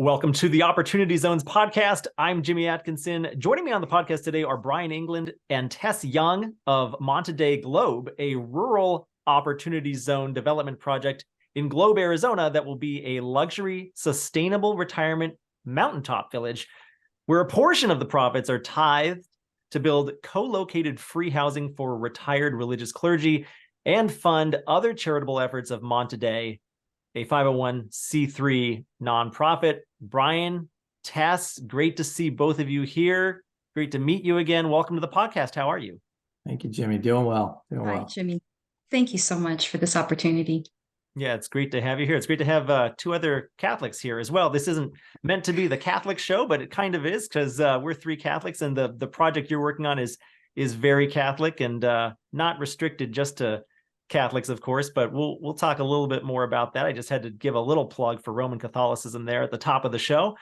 Welcome to the Opportunity Zones podcast. I'm Jimmy Atkinson. Joining me on the podcast today are Brian England and Tess Young of Monte Dei Globe, a rural opportunity zone development project in Globe, Arizona that will be a luxury, sustainable retirement mountaintop village where a portion of the profits are tithed to build co-located free housing for retired religious clergy and fund other charitable efforts of Monte Dei, a 501c3 nonprofit. Brian, Tess, great to see both of you here. Great to meet you again. Welcome to the podcast. How are you? Thank you, Jimmy. Doing well. Hi, Jimmy. Thank you so much for this opportunity. Yeah, it's great to have you here. It's great to have two other Catholics here as well. This isn't meant to be the Catholic show, but it kind of is because we're three Catholics, and the project you're working on is very Catholic and not restricted just to Catholics, of course, but we'll talk a little bit more about that. I just had to give a little plug for Roman Catholicism there at the top of the show.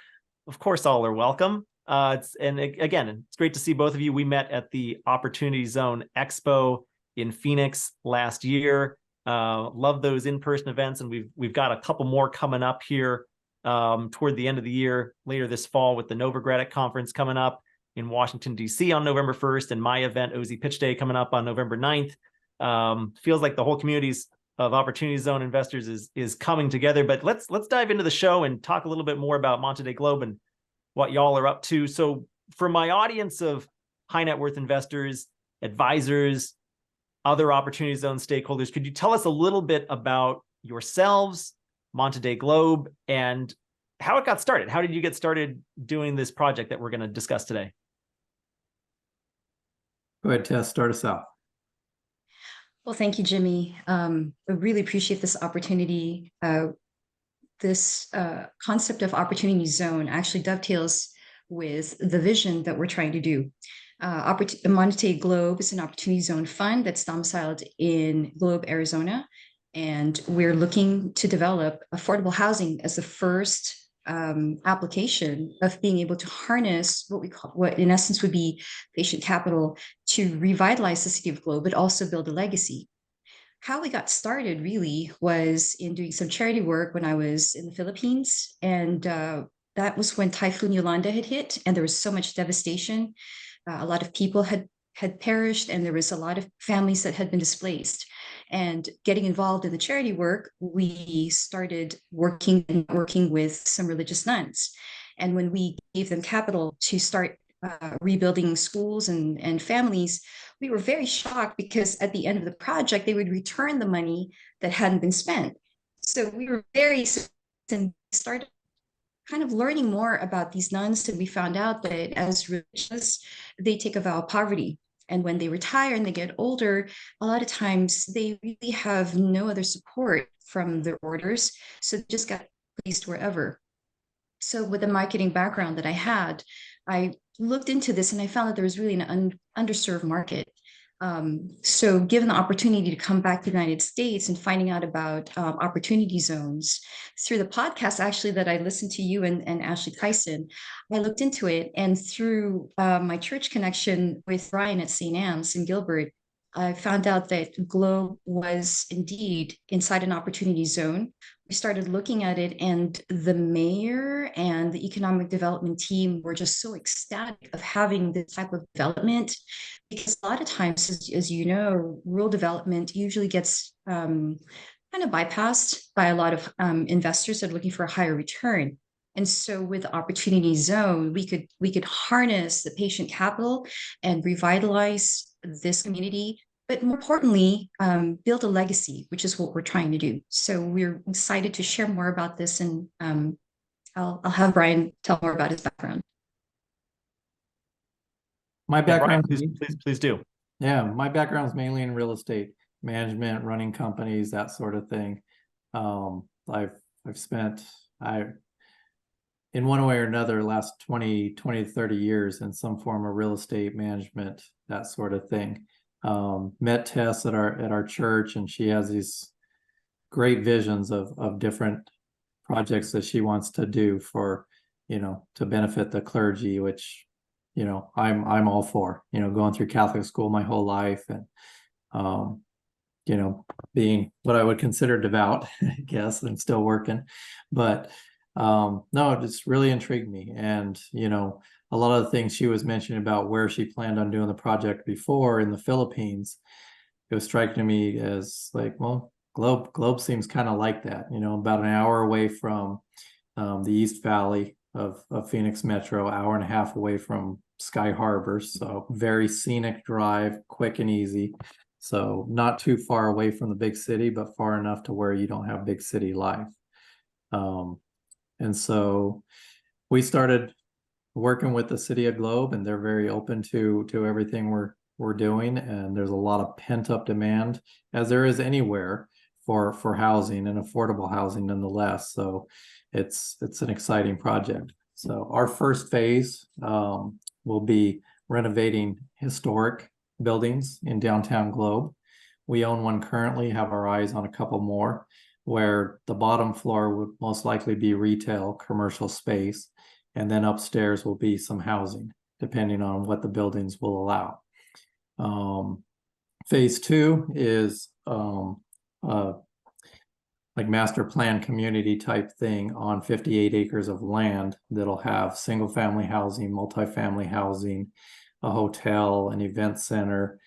Of course, all are welcome. Again, it's great to see both of you. We met at the Opportunity Zone Expo in Phoenix last year. Love those in-person events, and we've got a couple more coming up here toward the end of the year, later this fall with the Novogradac Conference coming up in Washington, D.C. on November 1st, and my event, OZ Pitch Day, coming up on November 9th. Feels like the whole communities of Opportunity Zone investors is coming together. But let's dive into the show and talk a little bit more about Monte Dei Globe and what y'all are up to. So for my audience of high net worth investors, advisors, other Opportunity Zone stakeholders, could you tell us a little bit about yourselves, Monte Dei Globe, and how it got started? How did you get started doing this project that we're going to discuss today? Go ahead, Tess, start us out. Well, thank you, Jimmy. I really appreciate this opportunity. This concept of Opportunity Zone actually dovetails with the vision that we're trying to do. Monte Dei Globe is an Opportunity Zone fund that's domiciled in Globe, Arizona, and we're looking to develop affordable housing as the first application of being able to harness what in essence would be patient capital to revitalize the city of Globe, but also build a legacy. How we got started really was in doing some charity work when I was in the Philippines, and that was when Typhoon Yolanda had hit, and there was so much devastation. A lot of people had perished, and there was a lot of families that had been displaced. And getting involved in the charity work, we started working with some religious nuns. And when we gave them capital to start rebuilding schools and families, we were very shocked because at the end of the project, they would return the money that hadn't been spent. So we were very and started kind of learning more about these nuns, and we found out that as religious, they take a vow of poverty. And when they retire and they get older, a lot of times they really have no other support from their orders. So they just got placed wherever. So with the marketing background that I had, I looked into this and I found that there was really an underserved market. So given the opportunity to come back to the United States and finding out about opportunity zones through the podcast, actually, that I listened to you and Ashley Tyson, I looked into it. And through my church connection with Brian at St. Anne's in Gilbert, I found out that Globe was indeed inside an opportunity zone. We started looking at it, and the mayor and the economic development team were just so ecstatic of having this type of development, because a lot of times, as you know, rural development usually gets kind of bypassed by a lot of investors that are looking for a higher return. And so with Opportunity Zone, we could harness the patient capital and revitalize this community, but more importantly, build a legacy, which is what we're trying to do. So we're excited to share more about this, and I'll have Brian tell more about his background. My background, Brian, please do. Yeah, my background is mainly in real estate management, running companies, that sort of thing. I've spent in one way or another last 20 to 30 years in some form of real estate management, that sort of thing. Met Tess at our church, and she has these great visions of different projects that she wants to do for, to benefit the clergy, which, I'm all for, going through Catholic school my whole life, and being what I would consider devout. I guess I'm still working, but No, it just really intrigued me. And, a lot of the things she was mentioning about where she planned on doing the project before in the Philippines, it was striking to me as like, well, Globe seems kind of like that, about an hour away from the East Valley of Phoenix Metro, hour and a half away from Sky Harbor. So very scenic drive, quick and easy. So not too far away from the big city, but far enough to where you don't have big city life. And so we started working with the city of Globe, and they're very open to everything we're doing. And there's a lot of pent up demand, as there is anywhere, for housing and affordable housing nonetheless. So it's an exciting project. So our first phase will be renovating historic buildings in downtown Globe. We own one currently, have our eyes on a couple more, where the bottom floor would most likely be retail, commercial space, and then upstairs will be some housing, depending on what the buildings will allow. Phase 2 is like master plan community type thing on 58 acres of land that'll have single family housing, multifamily housing, a hotel, an event center,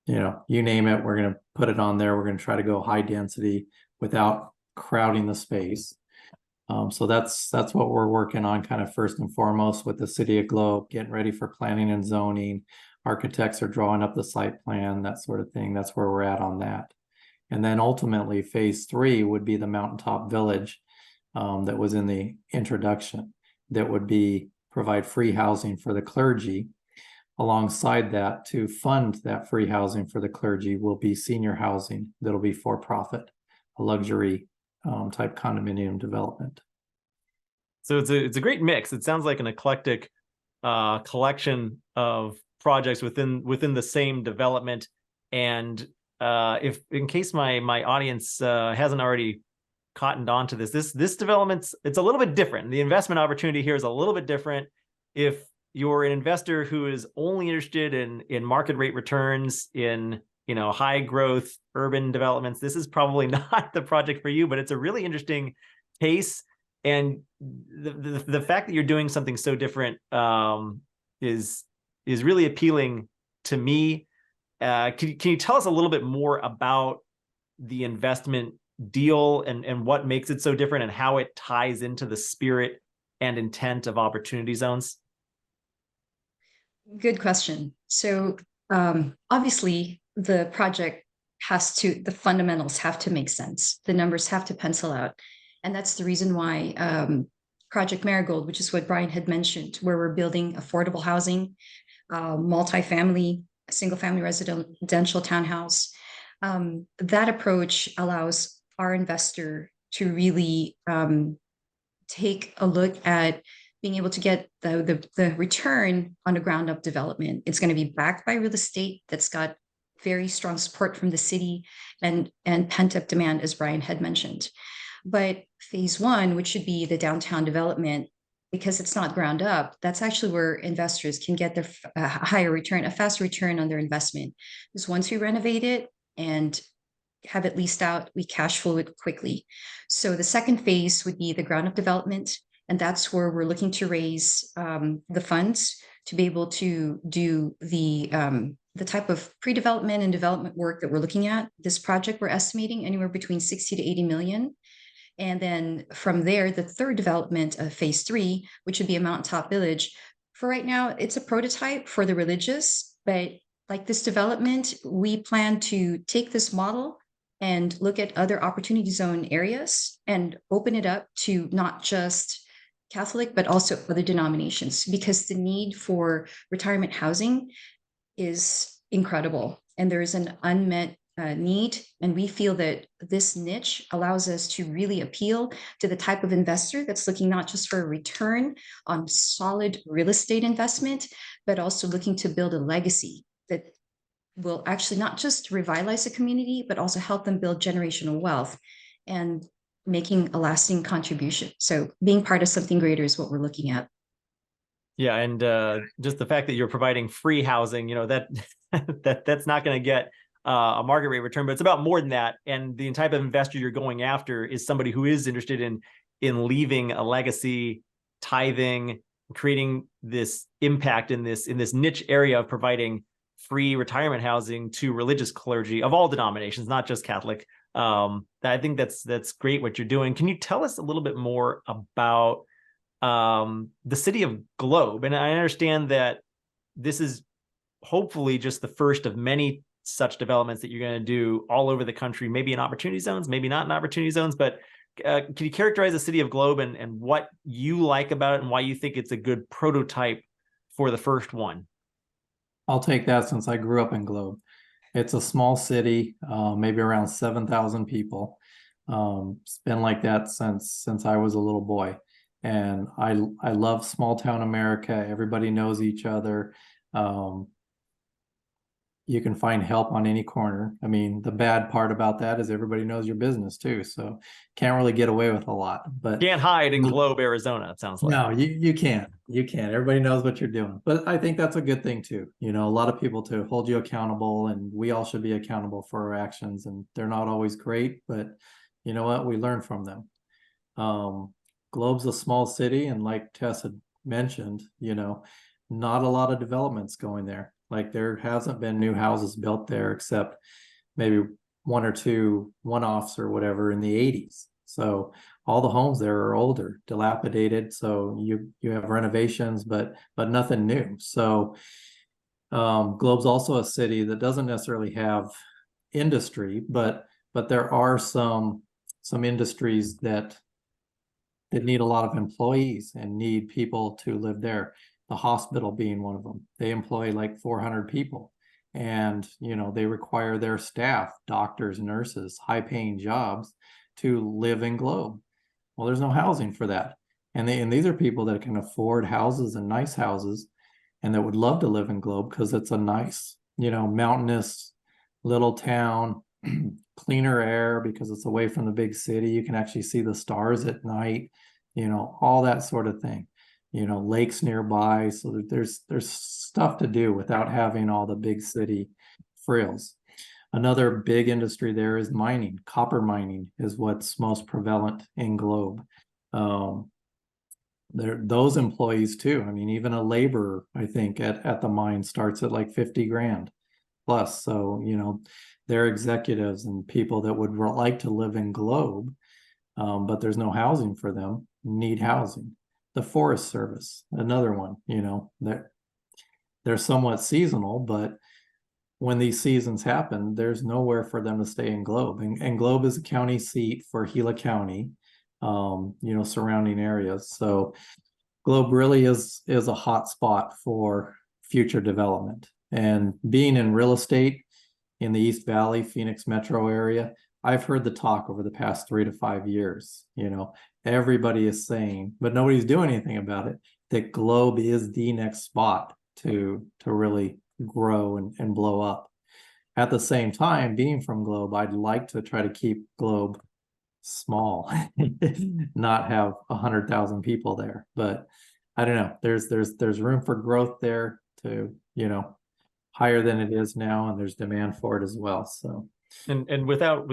you name it, we're going to put it on there. We're going to try to go high density without crowding the space. So that's what we're working on, kind of first and foremost, with the city of Globe, getting ready for planning and zoning. Architects are drawing up the site plan, that sort of thing. That's where we're at on that. And then ultimately phase 3 would be the mountaintop village that was in the introduction, that would provide free housing for the clergy. Alongside that, to fund that free housing for the clergy, will be senior housing that'll be for profit, a luxury type condominium development. So it's a great mix. It sounds like an eclectic collection of projects within the same development. And if in case my audience hasn't already cottoned on to this development, it's a little bit different. The investment opportunity here is a little bit different. If you're an investor who is only interested in market rate returns in high growth urban developments, this is probably not the project for you. But it's a really interesting case, and the fact that you're doing something so different is really appealing to me. Can you tell us a little bit more about the investment deal and what makes it so different and how it ties into the spirit and intent of Opportunity Zones? Good question. So obviously the project the fundamentals have to make sense. The numbers have to pencil out. And that's the reason why Project Marigold, which is what Brian had mentioned, where we're building affordable housing, multifamily, single family residential townhouse. That approach allows our investor to really take a look at being able to get the return on a ground up development. It's going to be backed by real estate that's got very strong support from the city and pent up demand, as Brian had mentioned. But phase 1, which should be the downtown development, because it's not ground up, that's actually where investors can get their higher return, a faster return on their investment. Because once we renovate it and have it leased out, we cash flow it quickly. So the second phase would be the ground up development. And that's where we're looking to raise the funds to be able to do the type of pre-development and development work that we're looking at. This project, we're estimating anywhere between 60 to 80 million. And then from there, the third development of phase 3, which would be a mountaintop village. For right now, it's a prototype for the religious, but like this development, we plan to take this model and look at other opportunity zone areas and open it up to not just Catholic, but also other denominations, because the need for retirement housing is incredible. And there is an unmet need. And we feel that this niche allows us to really appeal to the type of investor that's looking not just for a return on solid real estate investment, but also looking to build a legacy that will actually not just revitalize the community, but also help them build generational wealth and making a lasting contribution. So being part of something greater is what we're looking at. Yeah, and just the fact that you're providing free housing, that's not going to get a market rate return, but it's about more than that. And the type of investor you're going after is somebody who is interested in leaving a legacy, tithing, creating this impact in this niche area of providing free retirement housing to religious clergy of all denominations, not just Catholic. I think that's great what you're doing. Can you tell us a little bit more about the city of Globe? And I understand that this is hopefully just the first of many such developments that you're going to do all over the country, maybe in opportunity zones, maybe not in opportunity zones, but can you characterize the city of Globe and what you like about it and why you think it's a good prototype for the first one? I'll take that since I grew up in Globe. It's a small city, maybe around 7,000 people. It's been like that since I was a little boy. And I love small town America. Everybody knows each other. You can find help on any corner. I mean, the bad part about that is everybody knows your business too. So can't really get away with a lot. But can't hide in Globe, Arizona, it sounds like. no, you can't. You can't. Everybody knows what you're doing. But I think that's a good thing too. You know, a lot of people to hold you accountable, and we all should be accountable for our actions. And they're not always great, but you know what? We learn from them. Globe's a small city, and like Tess had mentioned, you know, not a lot of developments going there. Like there hasn't been new houses built there except maybe one or two one-offs or whatever in the 80s. So all the homes there are older, dilapidated. So you have renovations, but nothing new. So Globe's also a city that doesn't necessarily have industry, but there are some industries that need a lot of employees and need people to live there. The hospital being one of them. They employ like 400 people, and you know, they require their staff, doctors, nurses, high-paying jobs to live in Globe. Well, there's no housing for that. And these are people that can afford houses and nice houses and that would love to live in Globe because it's a nice, you know, mountainous little town, cleaner air because it's away from the big city. You can actually see the stars at night, you know, all that sort of thing. You know, lakes nearby, so that there's stuff to do without having all the big city frills. Another big industry there is mining. Copper mining is what's most prevalent in Globe. Those employees too. I mean, even a laborer, I think, at the mine starts at like 50 grand plus. So, you know, they're executives and people that would like to live in Globe, but there's no housing for them, need housing. The Forest Service, another one, you know, they're somewhat seasonal, but when these seasons happen, there's nowhere for them to stay in Globe. And Globe is a county seat for Gila County, you know, surrounding areas. So Globe really is a hot spot for future development. And being in real estate in the East Valley, Phoenix metro area, I've heard the talk over the past 3 to 5 years, you know, everybody is saying, but nobody's doing anything about it, that Globe is the next spot to really grow and blow up. At the same time, being from Globe, I'd like to try to keep Globe small, not have 100,000 people there. But I don't know, there's room for growth there to, you know, higher than it is now, and there's demand for it as well. So and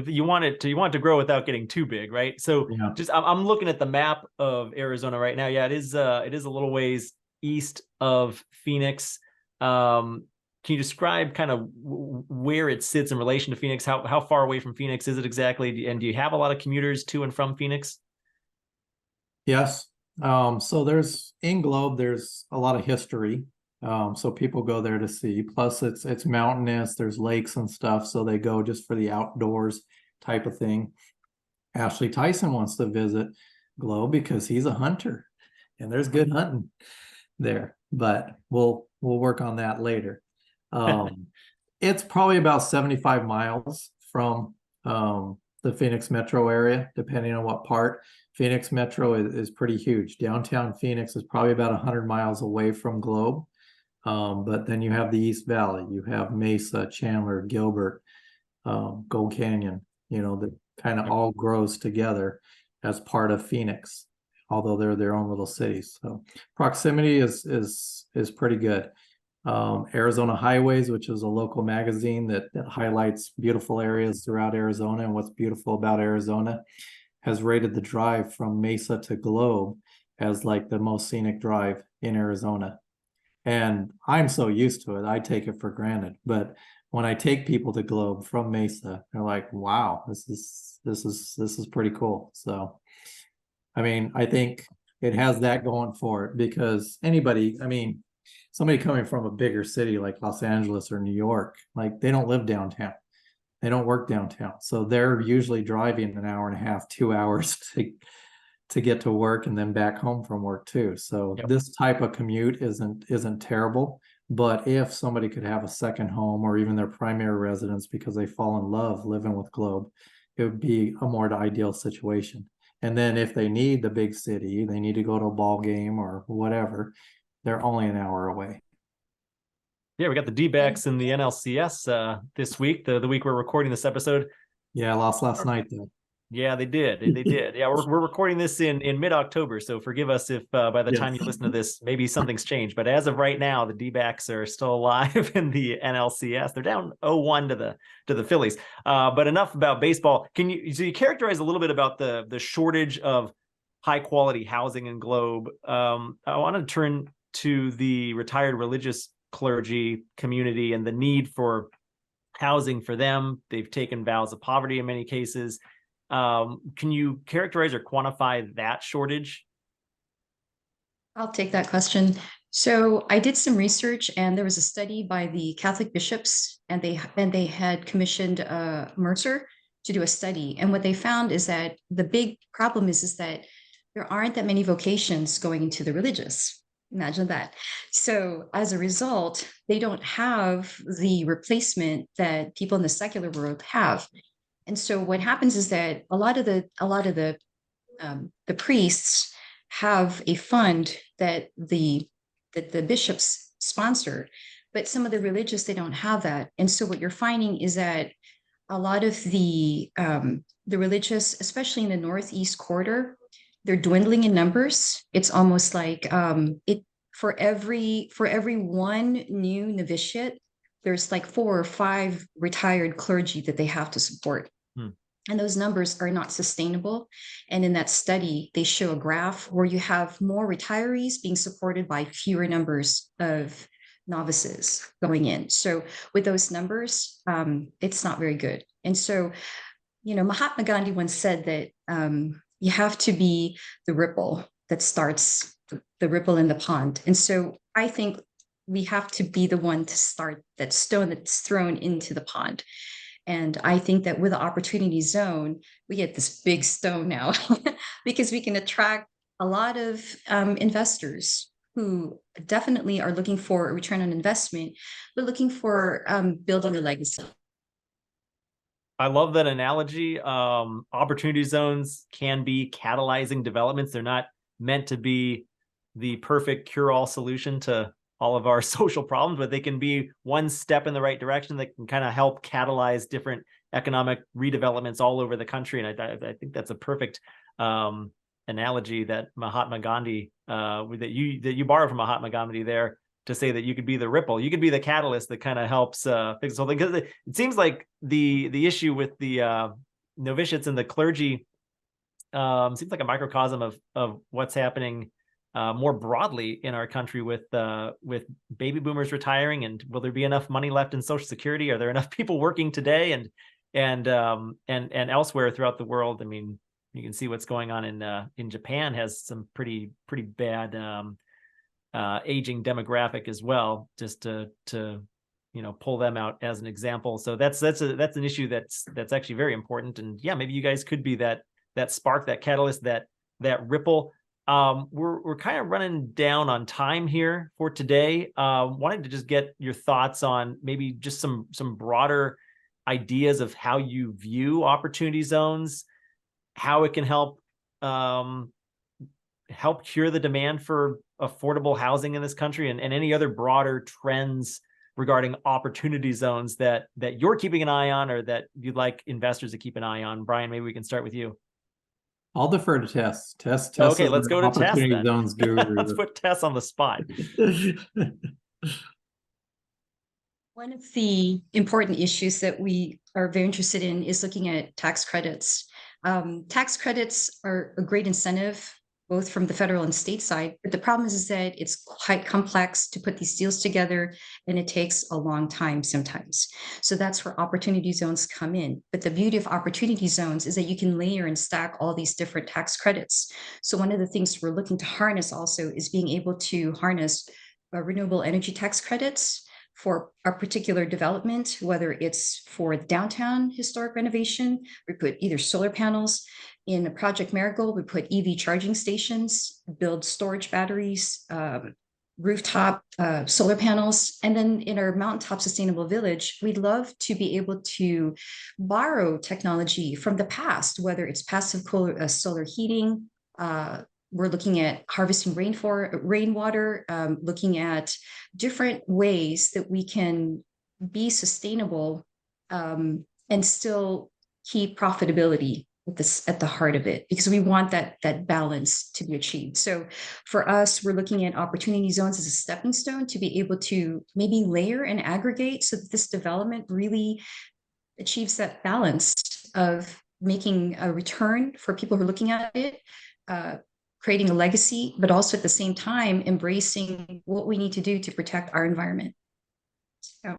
you want it to grow without getting too big, right? So yeah. just I'm looking at the map of Arizona right now. Yeah, it is a little ways east of Phoenix. Can you describe kind of where it sits in relation to Phoenix? How far away from Phoenix is it exactly? And do you have a lot of commuters to and from Phoenix? Yes. So in Globe, there's a lot of history. So people go there to see. Plus, it's mountainous. There's lakes and stuff, so they go just for the outdoors type of thing. Ashley Tyson wants to visit Globe because he's a hunter, and there's good hunting there. But we'll work on that later. It's probably about 75 miles from the Phoenix metro area, depending on what part. Phoenix metro is pretty huge. Downtown Phoenix is probably about 100 miles away from Globe. But then you have the East Valley, you have Mesa, Chandler, Gilbert, Gold Canyon, you know, that kind of all grows together as part of Phoenix, although they're their own little cities. So proximity is pretty good. Arizona Highways, which is a local magazine that highlights beautiful areas throughout Arizona and what's beautiful about Arizona, has rated the drive from Mesa to Globe as like the most scenic drive in Arizona. And I'm so used to it, I take it for granted. But when I take people to Globe from Mesa, they're like, wow, this is pretty cool. So I mean, I think it has that going for it, because anybody, I mean, somebody coming from a bigger city like Los Angeles or New York, like they don't live downtown. They don't work downtown. So they're usually driving an hour and a half, 2 hours to get to work and then back home from work too. So Yep. this type of commute isn't terrible. But if somebody could have a second home or even their primary residence because they fall in love living with Globe, it would be a more ideal situation. And then if they need the big city, they need to go to a ball game or whatever, they're only an hour away. Yeah, we got the D-backs and the NLCS this week, the week we're recording this episode. Yeah, I lost last night though. Yeah, they did. They did. Yeah, we're recording this in mid-October, so forgive us if by the time you listen to this, maybe something's changed. But as of right now, the D-backs are still alive in the NLCS. They're down 0-1 to the Phillies. But enough about baseball. So you characterize a little bit about the shortage of high quality housing in Globe? I want to turn to the retired religious clergy community and the need for housing for them. They've taken vows of poverty in many cases. Can you characterize or quantify that shortage? I'll take that question. So I did some research, and there was a study by the Catholic bishops, and they had commissioned Mercer to do a study. And what they found is that the big problem is that there aren't that many vocations going into the religious. Imagine that. So as a result, they don't have the replacement that people in the secular world have. And so what happens is that a lot of the priests have a fund that the bishops sponsor, but some of the religious, they don't have that. And so what you're finding is that a lot of the religious, especially in the Northeast corridor, they're dwindling in numbers. It's almost like for every one new novitiate, there's like 4 or 5 retired clergy that they have to support. And those numbers are not sustainable. And in that study, they show a graph where you have more retirees being supported by fewer numbers of novices going in. So with those numbers, it's not very good. And so, Mahatma Gandhi once said that you have to be the ripple that starts the ripple in the pond. And so I think we have to be the one to start that stone that's thrown into the pond. And I think that with the opportunity zone, we get this big stone now because we can attract a lot of investors who definitely are looking for a return on investment, but looking for building a legacy. I love that analogy. Opportunity zones can be catalyzing developments. They're not meant to be the perfect cure-all solution to all of our social problems, but they can be one step in the right direction that can kind of help catalyze different economic redevelopments all over the country. And I think that's a perfect analogy that Mahatma Gandhi, that you borrowed from Mahatma Gandhi there, to say that you could be the ripple, you could be the catalyst that kind of helps fix this whole thing. Because it seems like the issue with the novitiates and the clergy seems like a microcosm of what's happening more broadly in our country with baby boomers retiring. And will there be enough money left in Social Security? Are there enough people working today and elsewhere throughout the world? I mean, you can see what's going on in Japan has some pretty bad aging demographic as well, just to pull them out as an example. So that's an issue that's actually very important. And yeah, maybe you guys could be that spark, that catalyst, that ripple. We're kind of running down on time here for today. Wanted to just get your thoughts on maybe just some broader ideas of how you view opportunity zones, how it can help cure the demand for affordable housing in this country, and any other broader trends regarding opportunity zones that you're keeping an eye on, or that you'd like investors to keep an eye on. Brian, maybe we can start with you. I'll defer to Tess. Tess. Okay, let's go to Tess opportunity then. zones guru. Let's put Tess on the spot. One of the important issues that we are very interested in is looking at tax credits. Tax credits are a great incentive, both from the federal and state side. But the problem is that it's quite complex to put these deals together, and it takes a long time sometimes. So that's where opportunity zones come in. But the beauty of opportunity zones is that you can layer and stack all these different tax credits. So one of the things we're looking to harness also is being able to harness renewable energy tax credits for a particular development, whether it's for downtown historic renovation. We put either solar panels. In Project Marigold, we put EV charging stations, build storage batteries, rooftop solar panels. And then in our Mountaintop Sustainable Village, we'd love to be able to borrow technology from the past, whether it's passive solar heating. We're looking at harvesting rainwater, looking at different ways that we can be sustainable and still keep profitability at the heart of it, because we want that balance to be achieved. So for us, we're looking at opportunity zones as a stepping stone to be able to maybe layer and aggregate so that this development really achieves that balance of making a return for people who are looking at it, creating a legacy, but also at the same time embracing what we need to do to protect our environment. So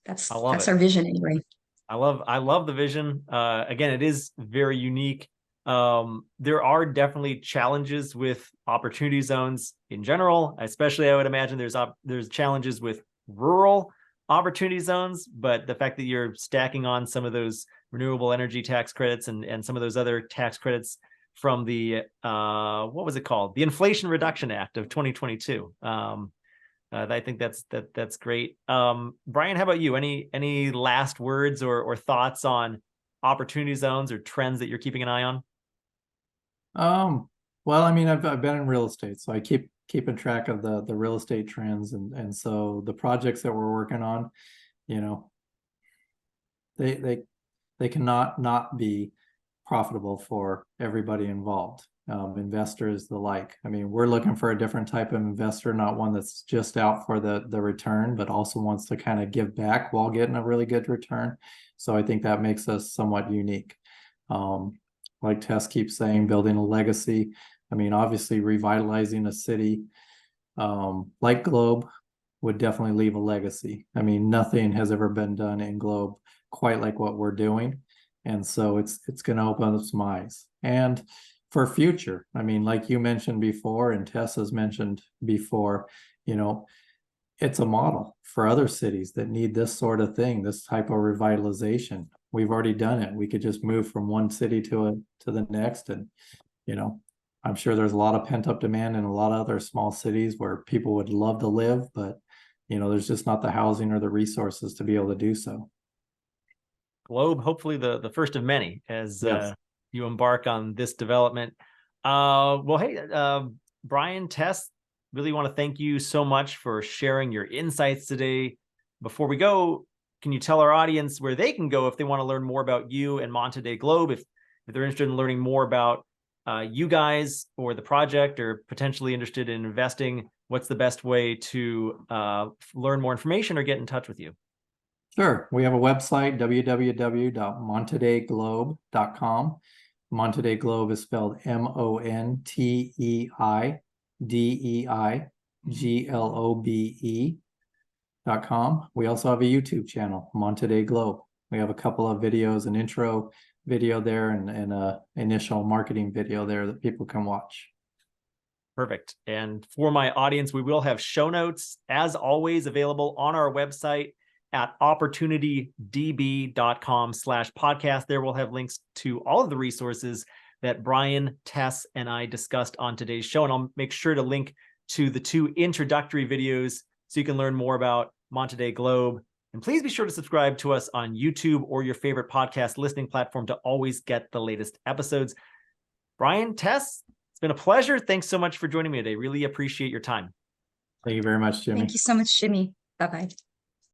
that's our vision anyway. I love the vision. Again, it is very unique. There are definitely challenges with opportunity zones in general, especially I would imagine there's challenges with rural opportunity zones, but the fact that you're stacking on some of those renewable energy tax credits and some of those other tax credits from the what was it called? The Inflation Reduction Act of 2022. I think that's great. Brian, how about you? Any last words or thoughts on opportunity zones or trends that you're keeping an eye on? Well, I mean, I've been in real estate, so I keeping track of the real estate trends, and so the projects that we're working on, you know, they cannot not be profitable for everybody involved. Investors, the like. I mean, we're looking for a different type of investor, not one that's just out for the return, but also wants to kind of give back while getting a really good return. So I think that makes us somewhat unique. Like Tess keeps saying, building a legacy. I mean, obviously revitalizing a city like Globe would definitely leave a legacy. I mean, nothing has ever been done in Globe quite like what we're doing. And so it's going to open up some eyes. And for future, I mean, like you mentioned before, and Tess has mentioned before, you know, it's a model for other cities that need this sort of thing, this type of revitalization. We've already done it. We could just move from one city to the next. And, you know, I'm sure there's a lot of pent up demand in a lot of other small cities where people would love to live, but, you know, there's just not the housing or the resources to be able to do so. Globe, hopefully the first of many as yes. You embark on this development. Well, hey, Brian, Tess, really want to thank you so much for sharing your insights today. Before we go, can you tell our audience where they can go if they want to learn more about you and Monte Dei Globe, if they're interested in learning more about you guys or the project, or potentially interested in investing? What's the best way to learn more information or get in touch with you? Sure. We have a website, www.montedeiglobe.com. Monte Dei Globe is spelled MonteDeiGlobe.com. We also have a YouTube channel, Monte Dei Globe. We have a couple of videos, an intro video there and a initial marketing video there that people can watch. Perfect. And for my audience, we will have show notes, as always, available on our website at opportunitydb.com/podcast. There we'll have links to all of the resources that Brian, Tess, and I discussed on today's show. And I'll make sure to link to the 2 introductory videos so you can learn more about Monte Dei Globe. And please be sure to subscribe to us on YouTube or your favorite podcast listening platform to always get the latest episodes. Brian, Tess, it's been a pleasure. Thanks so much for joining me today. Really appreciate your time. Thank you very much, Jimmy. Thank you so much, Jimmy. Bye-bye.